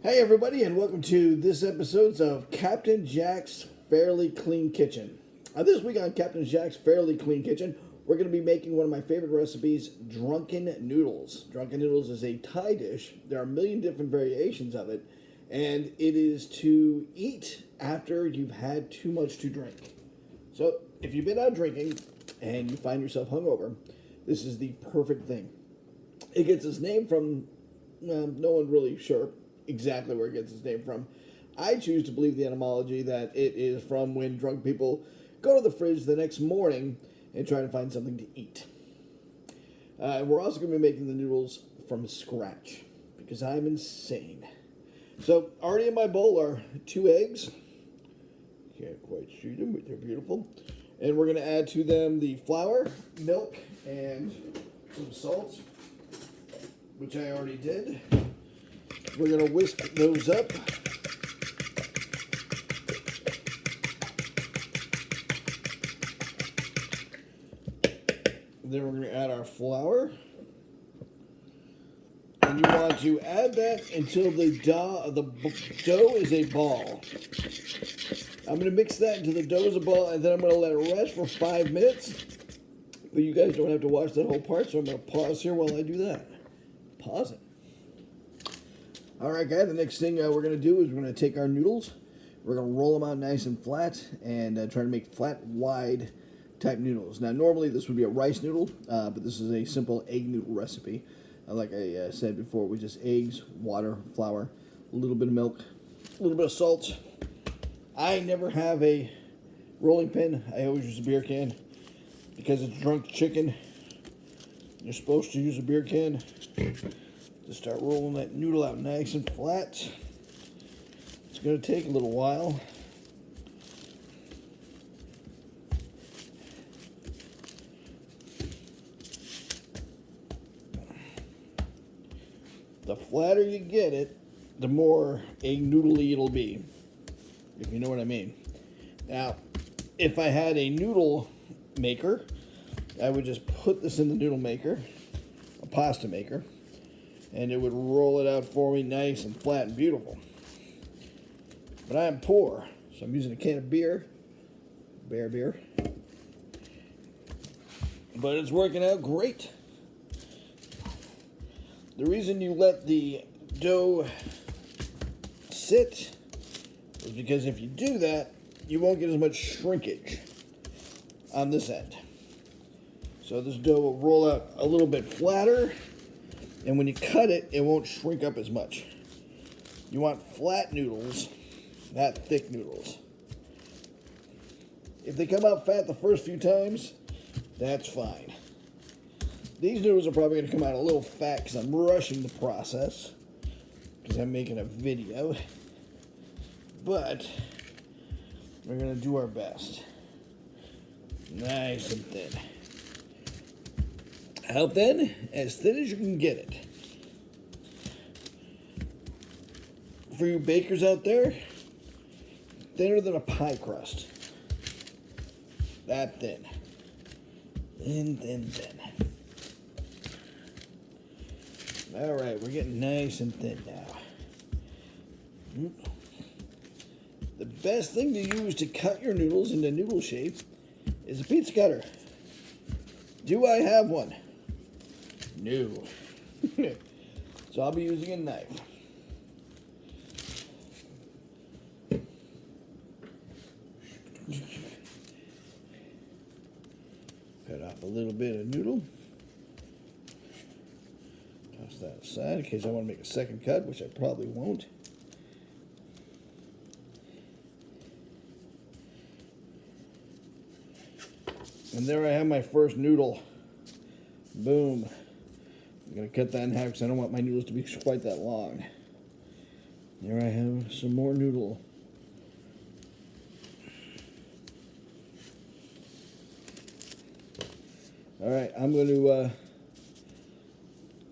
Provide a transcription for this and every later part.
Hey everybody, and welcome to this episode of Captain Jack's Fairly Clean Kitchen. This week on Captain Jack's Fairly Clean Kitchen, we're going to be making one of my favorite recipes, drunken noodles. Drunken noodles is a Thai dish. There are a million different variations of it, and it is to eat after you've had too much to drink. So, if you've been out drinking and you find yourself hungover, this is the perfect thing. It gets its name from, no one really sure exactly where it gets its name from. I choose to believe the etymology that it is from when drunk people go to the fridge the next morning and try to find something to eat. We're also going to be making the noodles from scratch because I'm insane. So already in my bowl are 2 eggs. Can't quite see them, but they're beautiful. And we're going to add to them the flour, milk, and some salt, which I already did. We're going to whisk those up. Then we're going to add our flour. And you want to add that until the dough is a ball. I'm going to mix that until the dough is a ball, and then I'm going to let it rest for 5 minutes. But you guys don't have to watch that whole part, so I'm going to pause here while I do that. Pause it. All right, guys, the next thing we're going to do is we're going to take our noodles. We're going to roll them out nice and flat and try to make flat, wide type noodles. Now, normally this would be a rice noodle, but this is a simple egg noodle recipe. Like I said before, with just eggs, water, flour, a little bit of milk, a little bit of salt. I never have a rolling pin. I always use a beer can because it's drunk chicken. You're supposed to use a beer can to start rolling that noodle out nice and flat. It's going to take a little while. The flatter you get it, the more egg noodly it'll be, if you know what I mean. Now, if I had a noodle maker, I would just put this in the noodle maker, a pasta maker, and it would roll it out for me nice and flat and beautiful. But I am poor, so I'm using a can of beer, Bear beer. But it's working out great. The reason you let the dough sit is because if you do that, you won't get as much shrinkage on this end. So this dough will roll out a little bit flatter, and when you cut it, it won't shrink up as much. You want flat noodles, not thick noodles. If they come out fat the first few times, that's fine. These noodles are probably going to come out a little fat because I'm rushing the process, because I'm making a video. But we're going to do our best. Nice and thin. How thin? As thin as you can get it. For you bakers out there, thinner than a pie crust. That thin. Thin, thin, thin. All right, we're getting nice and thin now. The best thing to use to cut your noodles into noodle shape is a pizza cutter. Do I have one? No. So I'll be using a knife. Cut off a little bit of noodle. Toss that aside in case I want to make a second cut, which I probably won't. And there I have my first noodle. Boom. I'm going to cut that in half because I don't want my noodles to be quite that long. There I have some more noodle. All right, I'm going to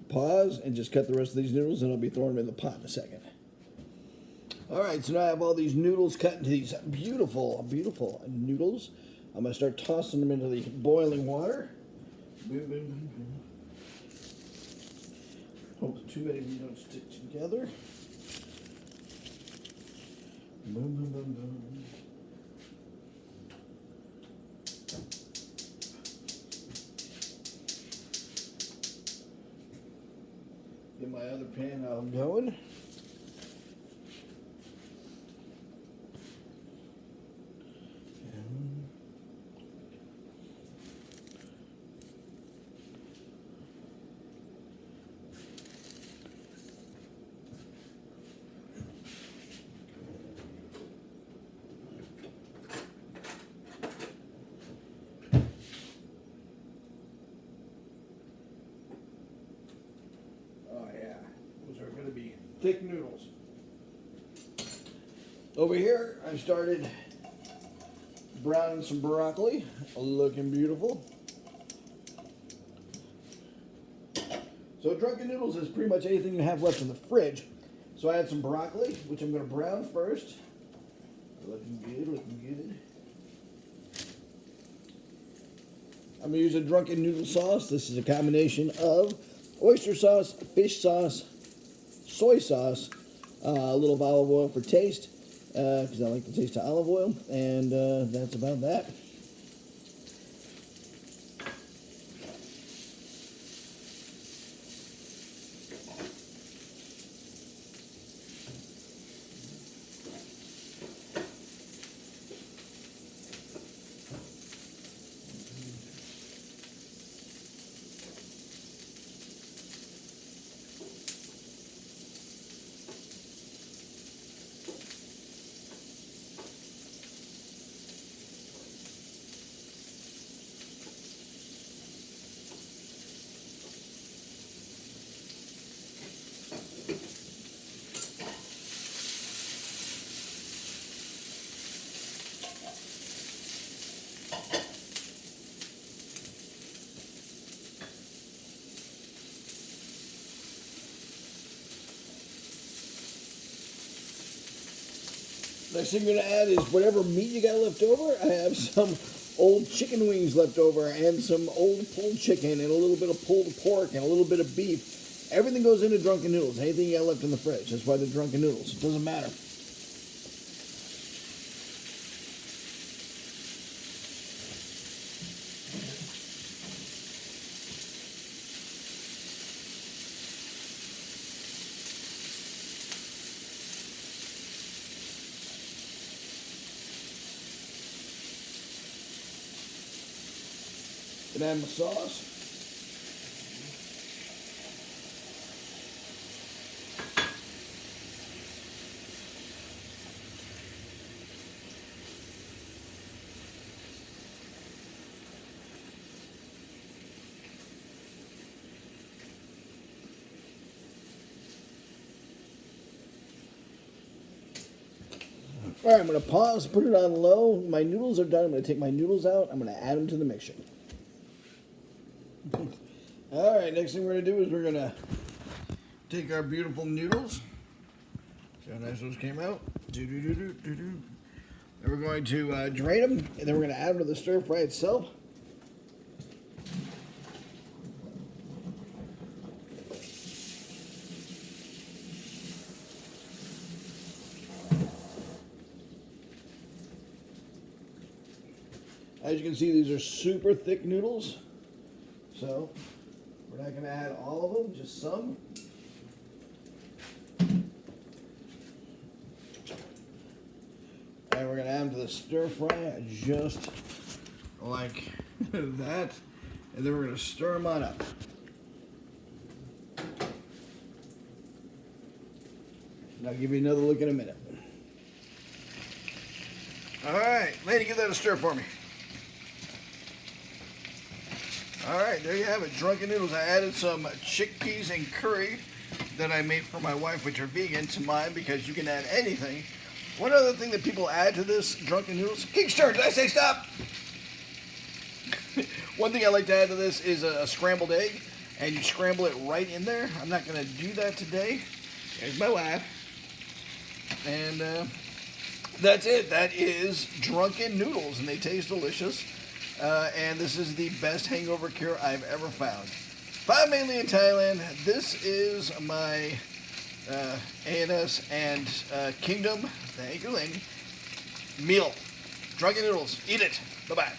pause and just cut the rest of these noodles, and I'll be throwing them in the pot in a second. All right, so now I have all these noodles cut into these beautiful, beautiful noodles. I'm going to start tossing them into the boiling water. Hope too many of these don't stick together. Boom, boom, boom, boom. Get my other pan out going. Thick noodles. Over here, I've started browning some broccoli, looking beautiful. So drunken noodles is pretty much anything you have left in the fridge. So I had some broccoli, which I'm going to brown first. Looking good, looking good. I'm going to use a drunken noodle sauce. This is a combination of oyster sauce, fish sauce, soy sauce, a little of olive oil for taste, because I like the taste of olive oil, and that's about that. Next thing I'm going to add is whatever meat you got left over. I have some old chicken wings left over and some old pulled chicken and a little bit of pulled pork and a little bit of beef. Everything goes into drunken noodles. Anything you got left in the fridge. That's why they're drunken noodles. It doesn't matter. And add my sauce. All right, I'm going to pause, put it on low. My noodles are done. I'm going to take my noodles out. I'm going to add them to the mixture. All right, next thing we're going to do is we're going to take our beautiful noodles. See how nice those came out? And we're going to drain them, and then we're going to add them to the stir fry itself. As you can see, these are super thick noodles. So we're not going to add all of them, just some. And we're going to add them to the stir fry just like that. And then we're going to stir them on up. And I'll give you another look in a minute. All right, lady, give that a stir for me. All right, there you have it, drunken noodles. I added some chickpeas and curry that I made for my wife, which are vegan, to mine because you can add anything. One other thing that people add to this drunken noodles, keep stirring, did I say stop? One thing I like to add to this is a scrambled egg, and you scramble it right in there. I'm not gonna do that today. There's my wife. And that's it, that is drunken noodles, and they taste delicious. And this is the best hangover cure I've ever found. Found mainly in Thailand. This is my ANS and Kingdom. Thank you, Ling. Meal. Drunken noodles. Eat it. Bye-bye.